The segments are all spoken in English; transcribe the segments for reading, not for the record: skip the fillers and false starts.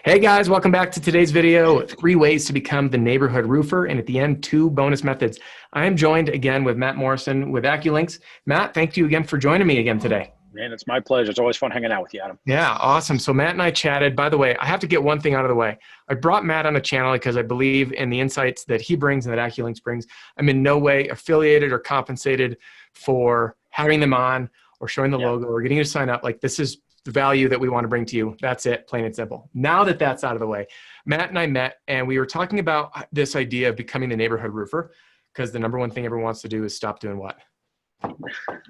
Hey guys, welcome back to today's video, 3 ways to become the neighborhood roofer, and at the end, 2 bonus methods. I am joined again with Matt Morrison with Acculynx. Matt, thank you again for joining me again today. Man, it's my pleasure. It's always fun hanging out with you, Adam. Yeah, awesome. So Matt and I chatted. By the way, I have to get one thing out of the way. I brought Matt on the channel because I believe in the insights that he brings and that Acculynx brings. I'm in no way affiliated or compensated for having them on or showing the logo or getting you to sign up. Like, this is the value that we want to bring to you. That's it, plain and simple. Now that that's out of the way, Matt and I met and we were talking about this idea of becoming the neighborhood roofer, because the number one thing everyone wants to do is stop doing what?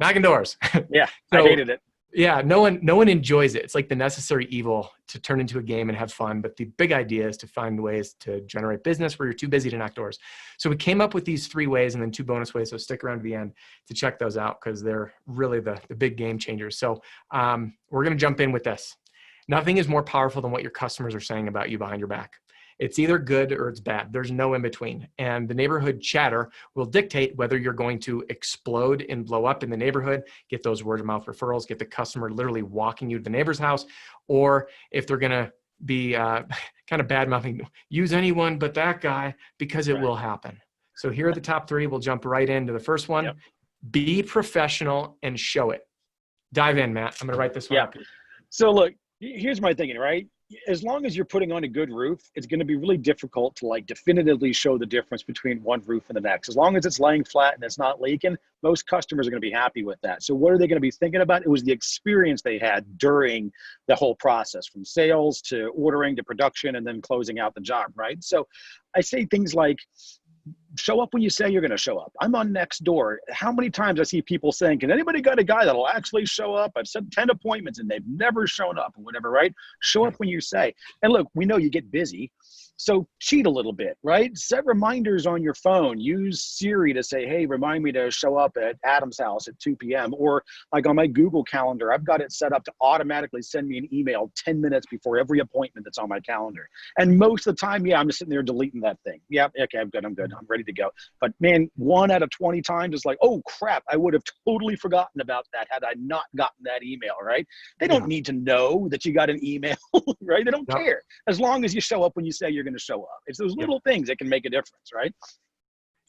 Knocking doors. Yeah, So, I hated it. yeah, no one enjoys it. It's like the necessary evil to turn into a game and have fun. But the big idea is to find ways to generate business where you're too busy to knock doors. So we came up with these 3 ways and then 2 bonus ways. So stick around to the end to check those out, because they're really the big game changers. So we're going to jump in with this. Nothing is more powerful than what your customers are saying about you behind your back. It's either good or it's bad. There's no in between. And the neighborhood chatter will dictate whether you're going to explode and blow up in the neighborhood, get those word of mouth referrals, get the customer literally walking you to the neighbor's house, or if they're going to be kind of bad mouthing, use anyone but that guy, because it will happen. So here are the top 3. We'll jump right into the first one. Yep. Be professional and show it. Dive in, Matt. I'm going to write this one up. So look, here's my thinking, right? As long as you're putting on a good roof, it's going to be really difficult to definitively show the difference between one roof and the next. As long as it's laying flat and it's not leaking, most customers are going to be happy with that. So what are they going to be thinking about? It was the experience they had during the whole process, from sales to ordering to production and then closing out the job, right? So I say things like, show up when you say you're going to show up. I'm on Nextdoor. How many times I see people saying, can anybody got a guy that'll actually show up? I've set 10 appointments and they've never shown up or whatever, right? Show up when you say. And look, we know you get busy, so cheat a little bit, right? Set reminders on your phone. Use Siri to say, hey, remind me to show up at Adam's house at 2 p.m. Or like on my Google Calendar, I've got it set up to automatically send me an email 10 minutes before every appointment that's on my calendar. And most of the time, I'm just sitting there deleting that thing. Yeah, okay, I'm good, I'm ready to go. But man, 1 out of 20 times it's like, oh crap, I would have totally forgotten about that had I not gotten that email, right? They don't need to know that you got an email, right? They don't care. As long as you show up when you say you're going to show up. It's those little things that can make a difference, right?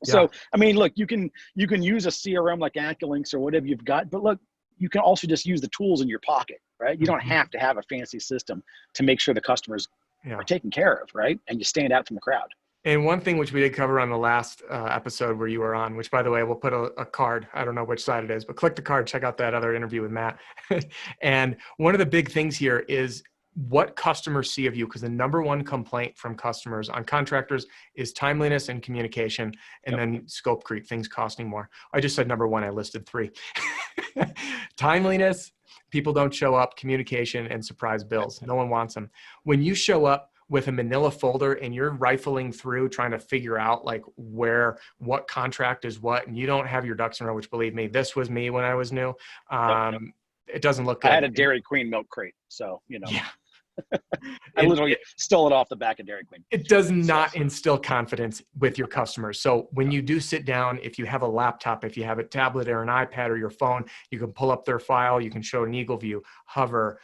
So, I mean, look, you can use a CRM like Acculynx or whatever you've got, but look, you can also just use the tools in your pocket, right? You don't have to have a fancy system to make sure the customers are taken care of, right? And you stand out from the crowd. And one thing which we did cover on the last episode where you were on, which, by the way, we'll put a card. I don't know which side it is, but click the card, check out that other interview with Matt. And one of the big things here is what customers see of you, because the number 1 complaint from customers on contractors is timeliness and communication, and then scope creep, things costing more. I just said number 1, I listed 3. Timeliness, people don't show up, communication, and surprise bills. No one wants them. When you show up with a manila folder and you're rifling through trying to figure out like what contract is what, and you don't have your ducks in a row, which, believe me, this was me when I was new. It doesn't look good. I had a Dairy Queen milk crate, so Yeah. I literally stole it off the back of Dairy Queen. It does not instill confidence with your customers. So when you do sit down, if you have a laptop, if you have a tablet or an iPad or your phone, you can pull up their file. You can show an eagle view, hover,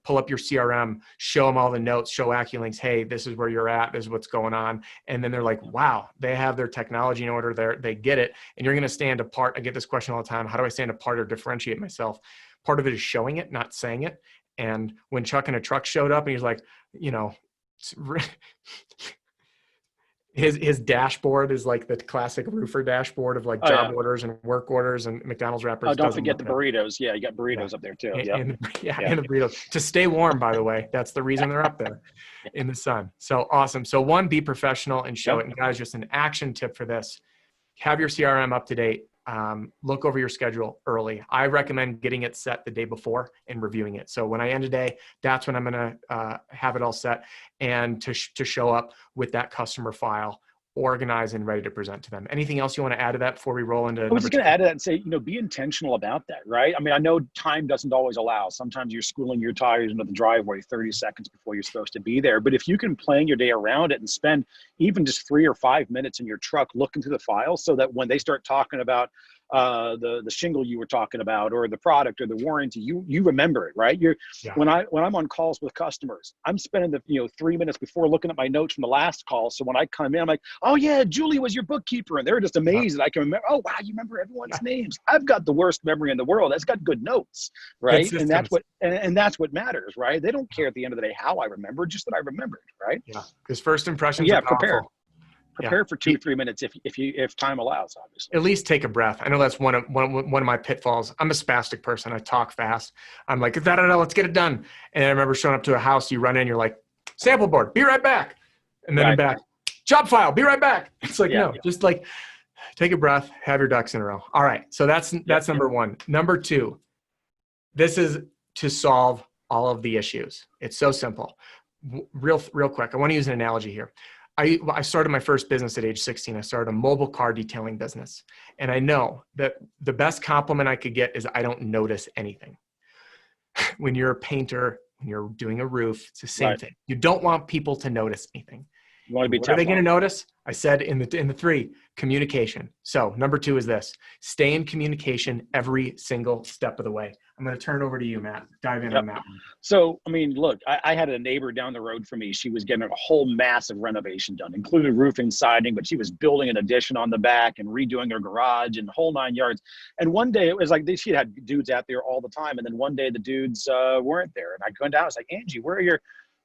pull up your CRM, show them all the notes, show Acculynx, hey, this is where you're at, this is what's going on. And then they're like, wow, they have their technology in order there. They get it. And you're going to stand apart. I get this question all the time. How do I stand apart or differentiate myself? Part of it is showing it, not saying it. And when Chuck in a truck showed up and he's like, his dashboard is like the classic roofer dashboard of like job orders and work orders and McDonald's wrappers. Oh, don't forget the burritos. Yeah, you got burritos up there too. And the burritos to stay warm, by the way. That's the reason they're up there in the sun. So awesome. So 1, be professional and show it. And guys, just an action tip for this. Have your CRM up to date. Look over your schedule early. I recommend getting it set the day before and reviewing it. So when I end a day, that's when I'm going to have it all set and to show up with that customer file organized and ready to present to them. Anything else you want to add to that before we roll into? I was just going to add to that and say, be intentional about that, right? I mean, I know time doesn't always allow. Sometimes you're schooling your tires into the driveway 30 seconds before you're supposed to be there. But if you can plan your day around it and spend even just 3 or 5 minutes in your truck looking through the files, so that when they start talking about, the shingle you were talking about, or the product or the warranty, you remember it, right? When I'm on calls with customers, I'm spending the 3 minutes before looking at my notes from the last call. So when I come in, I'm like, oh yeah, Julie was your bookkeeper, and they're just amazed that I can remember. Oh wow, you remember everyone's names. I've got the worst memory in the world. That's got good notes, right? And that's what matters, right? They don't care at the end of the day how I remember, just that I remembered, right? Yeah, because first impressions are powerful. Prepare for 2-3 minutes if time allows, obviously. At least take a breath. I know that's one of my pitfalls. I'm a spastic person. I talk fast. I'm like, let's get it done. And I remember showing up to a house, you run in, you're like, sample board, be right back. And then I'm back. Job file, be right back. It's like, just like take a breath, have your ducks in a row. All right. So that's number one. Number two, this is to solve all of the issues. It's so simple. Real quick. I want to use an analogy here. I started my first business at age 16. I started a mobile car detailing business. And I know that the best compliment I could get is I don't notice anything. When you're a painter, when you're doing a roof, it's the same thing. You don't want people to notice anything. You want to be what are they going to notice? I said in the three, communication. So number two is this: stay in communication every single step of the way. I'm going to turn it over to you, Matt. Dive in on that one. So, I mean, look, I had a neighbor down the road from me. She was getting a whole massive renovation done, including roofing, siding, but she was building an addition on the back and redoing her garage and the whole 9 yards. And one day it was like she had dudes out there all the time. And then one day the dudes weren't there. And I went down, I was like, Angie, where are your...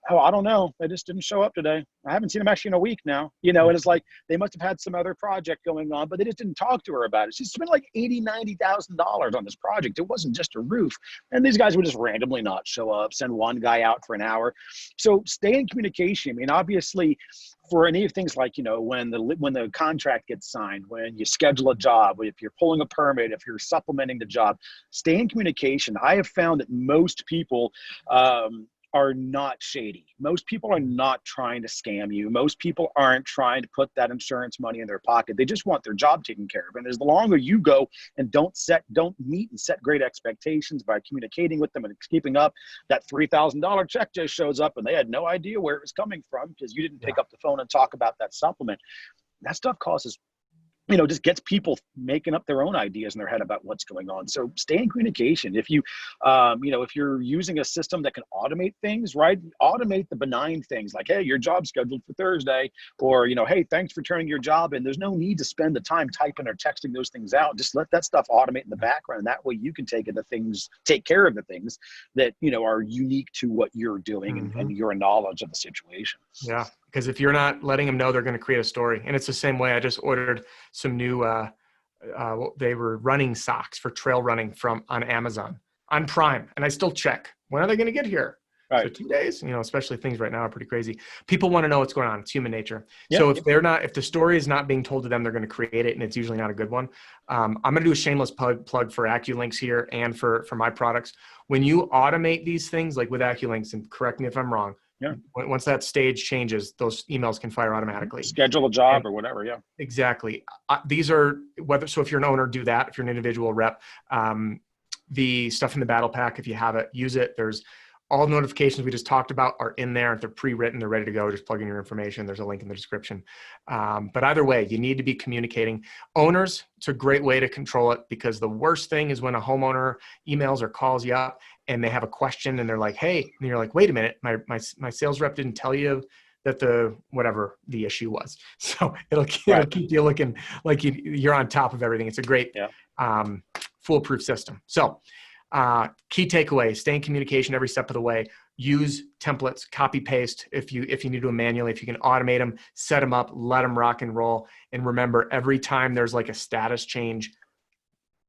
Oh, I don't know. They just didn't show up today. I haven't seen them actually in a week now, and it's like they must have had some other project going on, but they just didn't talk to her about it. She spent like $80,000-$90,000 on this project. It wasn't just a roof. And these guys would just randomly not show up, send one guy out for an hour. So stay in communication. I mean, obviously, for any of things like, when the contract gets signed, when you schedule a job, if you're pulling a permit, if you're supplementing the job, stay in communication. I have found that most people, are not shady. Most people are not trying to scam you. Most people aren't trying to put that insurance money in their pocket. They just want their job taken care of. And as the longer you go and don't meet and set great expectations by communicating with them and keeping up, that $3,000 check just shows up and they had no idea where it was coming from because you didn't pick up the phone and talk about that supplement. That stuff causes just gets people making up their own ideas in their head about what's going on. So stay in communication. If if you're using a system that can automate things, right? Automate the benign things like, hey, your job's scheduled for Thursday, or, hey, thanks for turning your job in. There's no need to spend the time typing or texting those things out. Just let that stuff automate in the background. And that way you can take care of the things that, are unique to what you're doing and your knowledge of the situation. Yeah. Because if you're not letting them know, they're going to create a story. And it's the same way. I just ordered some new, they were running socks for trail running on Amazon on Prime. And I still check, when are they going to get here? Right. So 2 days, especially things right now are pretty crazy. People want to know what's going on. It's human nature. Yep. So if the story is not being told to them, they're going to create it. And it's usually not a good one. I'm going to do a shameless plug for Acculynx here and for my products. When you automate these things, like with Acculynx, and correct me if I'm wrong, once that stage changes, those emails can fire automatically. Schedule a job or whatever. Yeah, exactly. These are so if you're an owner, do that. If you're an individual rep, the stuff in the battle pack, if you have it, use it. There's all the notifications we just talked about are in there. If they're pre-written, they're ready to go. Just plug in your information. There's a link in the description. But either way, you need to be communicating. Owners, it's a great way to control it, because the worst thing is when a homeowner emails or calls you up and they have a question and they're like, hey, and you're like, wait a minute, my sales rep didn't tell you that whatever the issue was. So it'll keep you looking like you're on top of everything. It's a great foolproof system. So key takeaway: stay in communication every step of the way. Use templates, copy paste if you need to do them manually. If you can automate them, set them up, let them rock and roll. And remember, every time there's like a status change,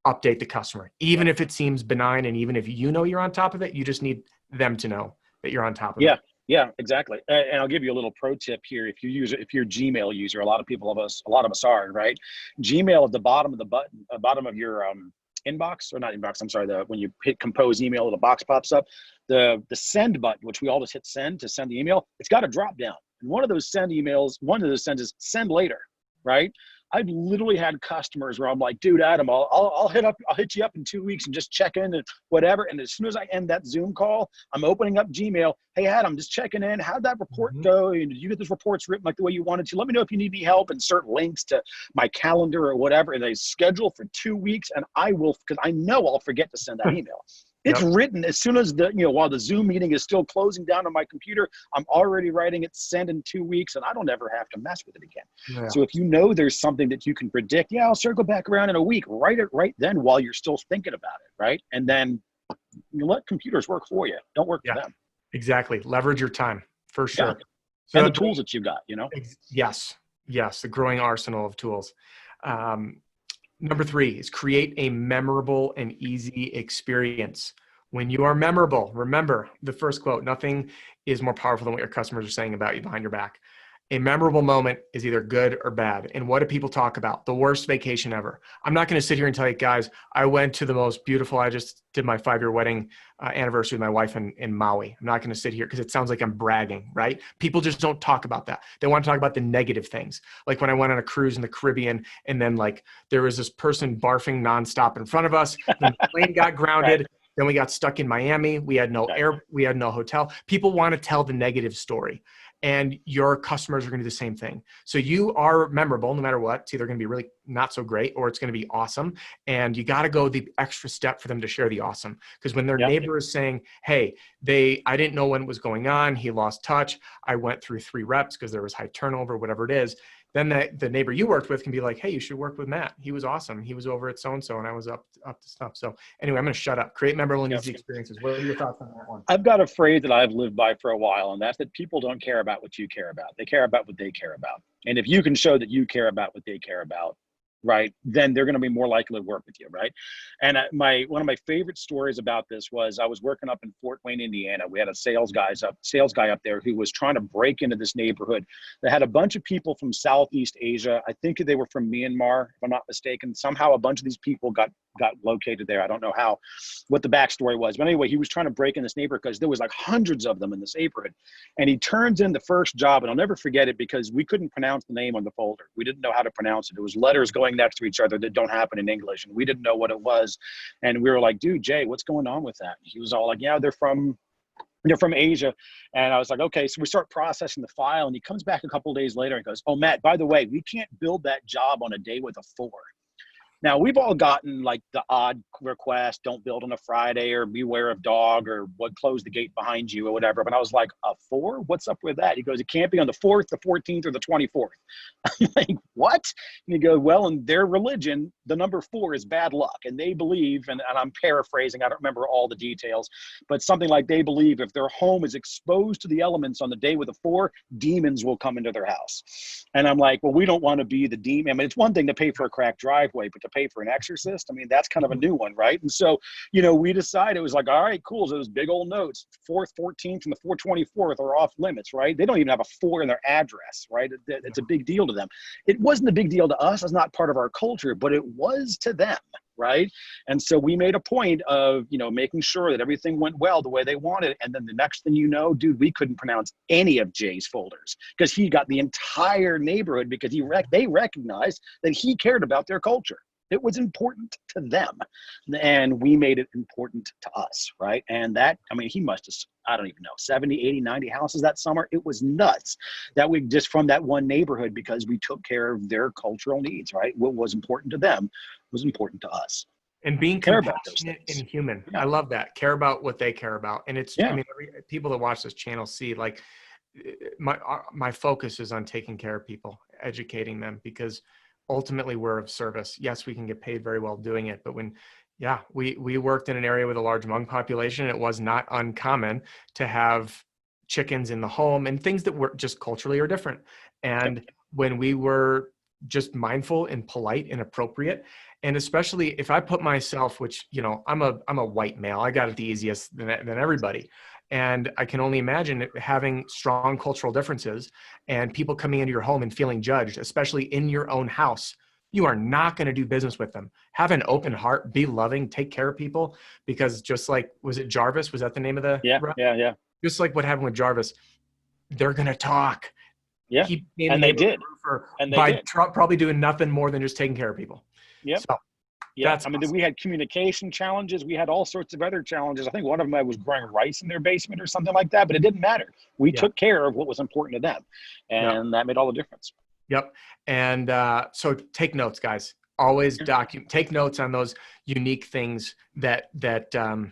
update the customer. Even if it seems benign, and even if you're on top of it, you just need them to know that you're on top of it. Yeah, exactly. And I'll give you a little pro tip here. If you're a Gmail user, a lot of us are, right? Gmail at the bottom of the button, bottom of your inbox, or not inbox, I'm sorry, when you hit compose email, the box pops up. The send button, which we all just hit send to send the email, it's got a drop down. And one of those sends is send later, right? I've literally had customers where I'm like, dude, Adam, I'll hit you up in 2 weeks and just check in and whatever. And as soon as I end that Zoom call, I'm opening up Gmail. Hey, Adam, just checking in. How'd that report go? And did you get those reports written like the way you wanted to? Let me know if you need any help, insert links to my calendar or whatever. And they schedule for 2 weeks, and I will, because I know I'll forget to send that email. It's written as soon as while the Zoom meeting is still closing down on my computer, I'm already writing it, send in 2 weeks, and I don't ever have to mess with it again. Yeah. So if you know there's something that you can predict, I'll circle back around in a week, write it right then while you're still thinking about it, right? And then you let computers work for you. Don't work for them. Exactly. Leverage your time, for sure. Yeah. So and the tools that you got, Yes. The growing arsenal of tools. Number 3 is create a memorable and easy experience. When you are memorable, remember the first quote, nothing is more powerful than what your customers are saying about you behind your back. A memorable moment is either good or bad. And what do people talk about? The worst vacation ever. I'm not going to sit here and tell you, guys, I went to the most beautiful, I just did my 5-year wedding anniversary with my wife in Maui. I'm not going to sit here because it sounds like I'm bragging, right? People just don't talk about that. They want to talk about the negative things. Like when I went on a cruise in the Caribbean and then like there was this person barfing nonstop in front of us. The plane got grounded. Right. Then we got stuck in Miami. We had no air. We had no hotel. People want to tell the negative story. And your customers are going to do the same thing. So you are memorable no matter what. It's either going to be really not so great or it's going to be awesome. And you got to go the extra step for them to share the awesome. Because when their neighbor is saying, hey, I didn't know when it was going on. He lost touch. I went through 3 reps because there was high turnover, whatever it is. Then the neighbor you worked with can be like, hey, you should work with Matt. He was awesome. He was over at so-and-so and I was up to stuff. So anyway, I'm going to shut up. Create memorable and easy experiences. What are your thoughts on that one? I've got a phrase that I've lived by for a while, and that's that people don't care about what you care about. They care about what they care about. And if you can show that you care about what they care about, right, then they're going to be more likely to work with you, right? And one of my favorite stories about this was I was working up in Fort Wayne, Indiana. We had a sales guy up there who was trying to break into this neighborhood that had a bunch of people from Southeast Asia. I think they were from Myanmar, if I'm not mistaken. Somehow a bunch of these people got located there. I don't know what the backstory was. But anyway, he was trying to break in this neighborhood because there was like hundreds of them in this neighborhood. And he turns in the first job, and I'll never forget it because we couldn't pronounce the name on the folder. We didn't know how to pronounce it. It was letters going next to each other that don't happen in English. And we didn't know what it was. And we were like, dude, Jay, what's going on with that? He was all like, yeah, they're from Asia. And I was like, okay. So we start processing the file, and he comes back a couple of days later and goes, oh, Matt, by the way, we can't build that job on a day with a 4. Now, we've all gotten like the odd request, don't build on a Friday or beware of dog or what, close the gate behind you or whatever. But I was like, a 4? What's up with that? He goes, it can't be on the 4th, the 14th, or the 24th. I'm like, what? And he goes, well, in their religion, the number 4 is bad luck. And they believe, and I'm paraphrasing, I don't remember all the details, but something like they believe if their home is exposed to the elements on the day with a 4, demons will come into their house. And I'm like, well, we don't want to be the demon. I mean, it's one thing to pay for a cracked driveway, but to pay for an exorcist, I mean, that's kind of a new one, right? And so, we decided, it was like, all right, cool. So those big old notes, 4th, 14th, and the 424th are off limits, right? They don't even have a 4 in their address, right? It's a big deal to them. It wasn't a big deal to us. It's not part of our culture, but it was to them, right? And so we made a point of, making sure that everything went well the way they wanted. And then the next thing you know, dude, we couldn't pronounce any of Jay's folders because he got the entire neighborhood because they recognized that he cared about their culture. It was important to them, and we made it important to us, right? And that, I mean, he must have, I don't even know, 70, 80, 90 houses that summer. It was nuts that we just from that one neighborhood because we took care of their cultural needs, right? What was important to them was important to us. And being compassionate and human. Yeah. I love that. Care about what they care about. And it's, I mean, people that watch this channel see like my focus is on taking care of people, educating them, because ultimately we're of service. Yes, we can get paid very well doing it, but we worked in an area with a large Hmong population. It was not uncommon to have chickens in the home and things that were just culturally are different. And when we were just mindful and polite and appropriate, and especially if I put myself, which, I'm a white male, I got it the easiest than everybody. And I can only imagine having strong cultural differences and people coming into your home and feeling judged, especially in your own house. You are not going to do business with them. Have an open heart, be loving, take care of people, because just like, was it Jarvis? Was that the name of the rep? Yeah. Just like what happened with Jarvis, they're going to talk. Yeah. keep being And the they neighborhood did. roofer And they by did. probably doing nothing more than just taking care of people. Yep. So Yeah. that's I mean, awesome. we had communication challenges. We had all sorts of other challenges. I think one of them was growing rice in their basement or something like that, but it didn't matter. We Yeah. took care of what was important to them. Yep. And that made all the difference. Yep. And so take notes, guys. Always take notes on those unique things that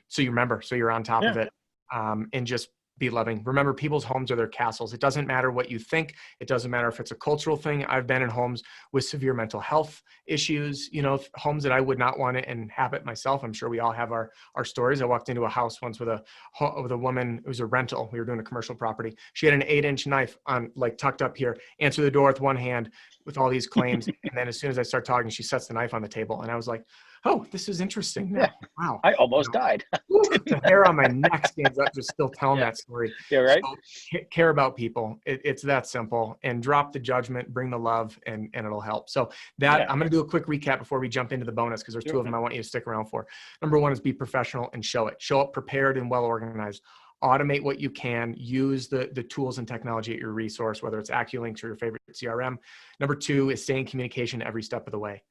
so you remember, so you're on top of it, and just be loving. Remember, people's homes are their castles. It doesn't matter what you think. It doesn't matter if it's a cultural thing. I've been in homes with severe mental health issues, homes that I would not want to inhabit myself. I'm sure we all have our stories. I walked into a house once with a woman. It was a rental. We were doing a commercial property. She had an 8-inch knife on, like, tucked up here, answered the door with one hand with all these claims. And then as soon as I start talking, she sets the knife on the table. And I was like, oh, this is interesting now. Yeah. Wow. I almost died. The hair on my neck stands up just still telling that story. Yeah, right. So care about people. It's that simple. And drop the judgment, bring the love, and it'll help. So I'm going to do a quick recap before we jump into the bonus, because there's two of them I want you to stick around for. Number one is be professional and show it. Show up prepared and well organized. Automate what you can. Use the tools and technology at your resource, whether it's Acculynx or your favorite CRM. Number two is stay in communication every step of the way.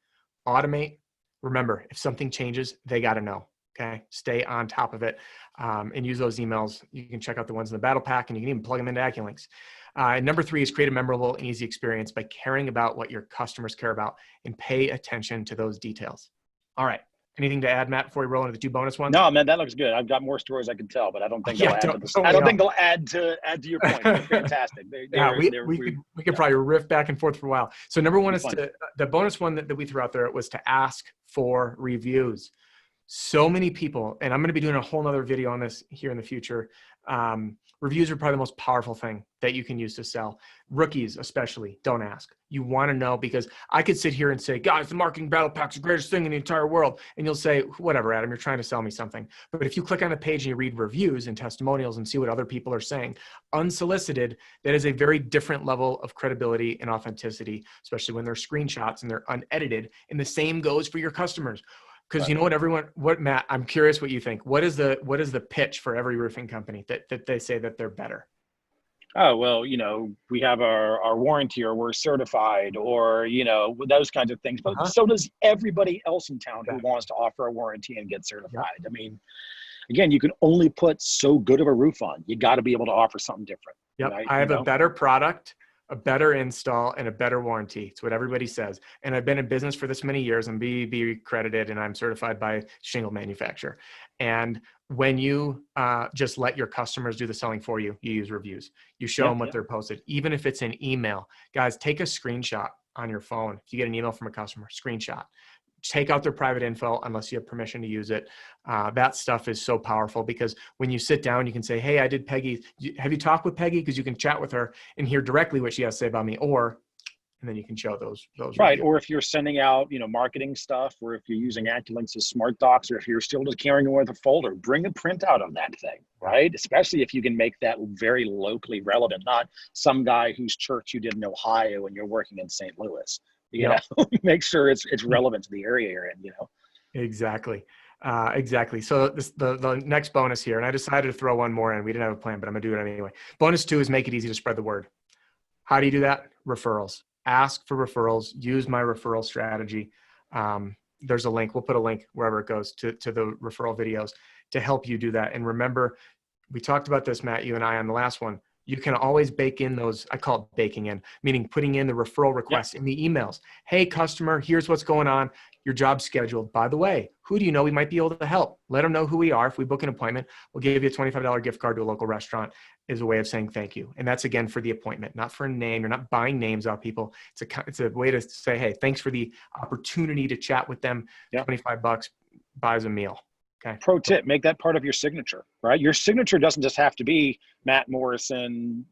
Automate. Remember, if something changes, they got to know. Okay. Stay on top of it, and use those emails. You can check out the ones in the battle pack, and you can even plug them into Acculynx. Number three is create a memorable and easy experience by caring about what your customers care about and pay attention to those details. All right. Anything to add, Matt, before we roll into the two bonus ones? No, man, that looks good. I've got more stories I can tell, but I don't think they'll add to this. I don't think they'll add to your point. They're fantastic. We could probably riff back and forth for a while. So number one is the bonus one that we threw out there was to ask for reviews. So many people, and I'm going to be doing a whole nother video on this here in the future. Reviews are probably the most powerful thing that you can use to sell. Rookies, especially, don't ask. You want to know, because I could sit here and say, guys, the marketing battle pack's the greatest thing in the entire world. And you'll say, whatever, Adam, you're trying to sell me something. But if you click on the page and you read reviews and testimonials and see what other people are saying, unsolicited, that is a very different level of credibility and authenticity, especially when they're screenshots and they're unedited. And the same goes for your customers. Because you know what, Matt, I'm curious what you think. What is the pitch for every roofing company that they say that they're better? Oh, well, we have our warranty, or we're certified, or, those kinds of things. But so does everybody else in town who wants to offer a warranty and get certified. I mean, again, you can only put so good of a roof on. You got to be able to offer something different. Yep. Right? I have a better product, a better install, and a better warranty. It's what everybody says. And I've been in business for this many years. I'm BBB accredited, and I'm certified by shingle manufacturer. And when you just let your customers do the selling for you, you use reviews. You show them what they're posted, even if it's an email. Guys, take a screenshot on your phone. If you get an email from a customer, screenshot. Take out their private info unless you have permission to use it. That stuff is so powerful, because when you sit down, you can say, hey, I did Peggy. Have you talked with Peggy? Because you can chat with her and hear directly what she has to say about me, and then you can show those. Right. reviews. Or if you're sending out, marketing stuff, or if you're using Acculynx's smart docs, or if you're still just carrying with a folder, bring a printout of that thing, right? Especially if you can make that very locally relevant, not some guy whose church you did in Ohio and you're working in St. Louis. Make sure it's relevant to the area you're in, Exactly. Exactly. So the next bonus here, and I decided to throw one more in. We didn't have a plan, but I'm gonna do it anyway. Bonus 2 is make it easy to spread the word. How do you do that? Referrals. Ask for referrals. Use my referral strategy. There's a link. We'll put a link wherever it goes to the referral videos to help you do that. And remember, we talked about this, Matt, you and I, on the last one. You can always bake in those, I call it baking in, meaning putting in the referral requests in the emails. Hey, customer, here's what's going on. Your job's scheduled. By the way, who do you know we might be able to help? Let them know who we are. If we book an appointment, we'll give you a $25 gift card to a local restaurant as a way of saying thank you. And that's, again, for the appointment, not for a name. You're not buying names off people. It's a way to say, hey, thanks for the opportunity to chat with them. $25 buys a meal. Okay. Pro tip, make that part of your signature, right? Your signature doesn't just have to be Matt Morrison,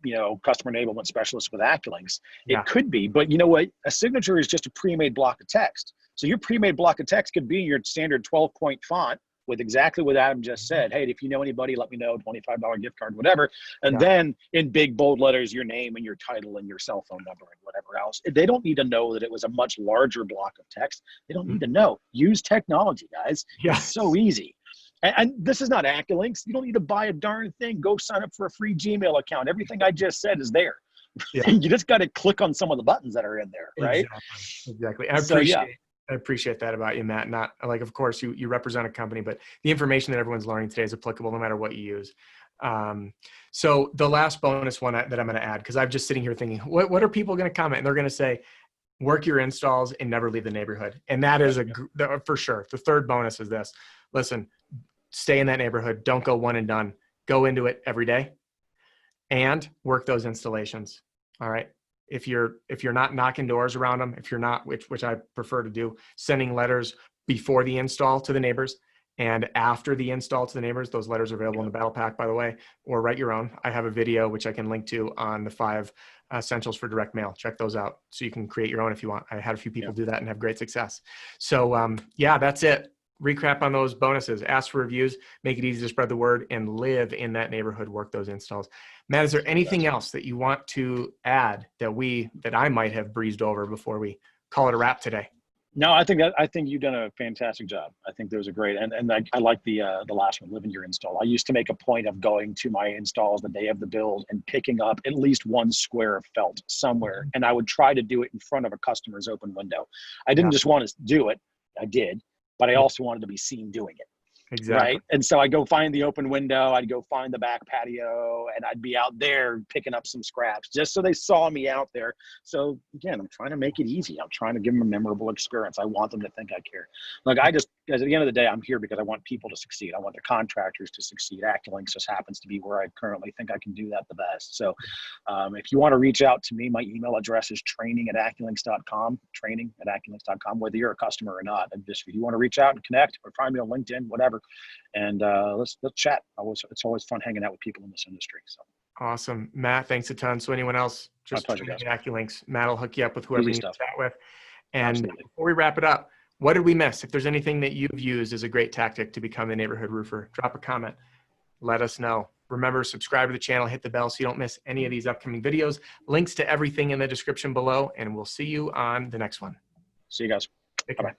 customer enablement specialist with Acculynx. It could be, but you know what? A signature is just a pre-made block of text. So your pre-made block of text could be your standard 12-point font with exactly what Adam just said. Hey, if you know anybody, let me know, $25 gift card, whatever. And then in big bold letters, your name and your title and your cell phone number and whatever else. They don't need to know that it was a much larger block of text. They don't need to know. Use technology, guys. It's so easy. And this is not Acculynx. You don't need to buy a darn thing. Go sign up for a free Gmail account. Everything I just said is there. Yeah. You just got to click on some of the buttons that are in there, right? Exactly. So yeah. I appreciate that about you, Matt. Not like, of course, you represent a company, but the information that everyone's learning today is applicable no matter what you use. So the last bonus one that I'm going to add, because I'm just sitting here thinking, what are people going to comment? And they're going to say, work your installs and never leave the neighborhood. And that is for sure. The third bonus is this. Listen, stay in that neighborhood. Don't go one and done. Go into it every day and work those installations. All right. If you're not knocking doors around them, if you're not, which I prefer to do, sending letters before the install to the neighbors and after the install to the neighbors, those letters are available in the battle pack, by the way, or write your own. I have a video, which I can link to on the 5 essentials for direct mail. Check those out. So you can create your own if you want. I had a few people do that and have great success. So yeah, that's it. Recap on those bonuses, ask for reviews, make it easy to spread the word, and live in that neighborhood, work those installs. Matt, is there anything else that you want to add that I might have breezed over before we call it a wrap today? No, I think you've done a fantastic job. I think those are great. And I like the last one, live in your install. I used to make a point of going to my installs the day of the build and picking up at least one square of felt somewhere. And I would try to do it in front of a customer's open window. I didn't just want to do it. I did, but I also wanted to be seen doing it. Exactly. Right. And so I'd go find the open window, I'd go find the back patio, and I'd be out there picking up some scraps just so they saw me out there. So again, I'm trying to make it easy. I'm trying to give them a memorable experience. I want them to think I care. Look, at the end of the day, I'm here because I want people to succeed. I want the contractors to succeed. Acculynx just happens to be where I currently think I can do that the best. So if you want to reach out to me, my email address is training@acculynx.com, training@acculynx.com, whether you're a customer or not. And just if you want to reach out and connect or find me on LinkedIn, whatever. And let's chat. It's always fun hanging out with people in this industry. So awesome, Matt. Thanks a ton. So anyone else, just Acculynx. Matt will hook you up with whoever you need to chat with. And before we wrap it up, what did we miss? If there's anything that you've used as a great tactic to become a neighborhood roofer, drop a comment. Let us know. Remember, subscribe to the channel, hit the bell so you don't miss any of these upcoming videos. Links to everything in the description below, and we'll see you on the next one. See you guys. Bye-bye.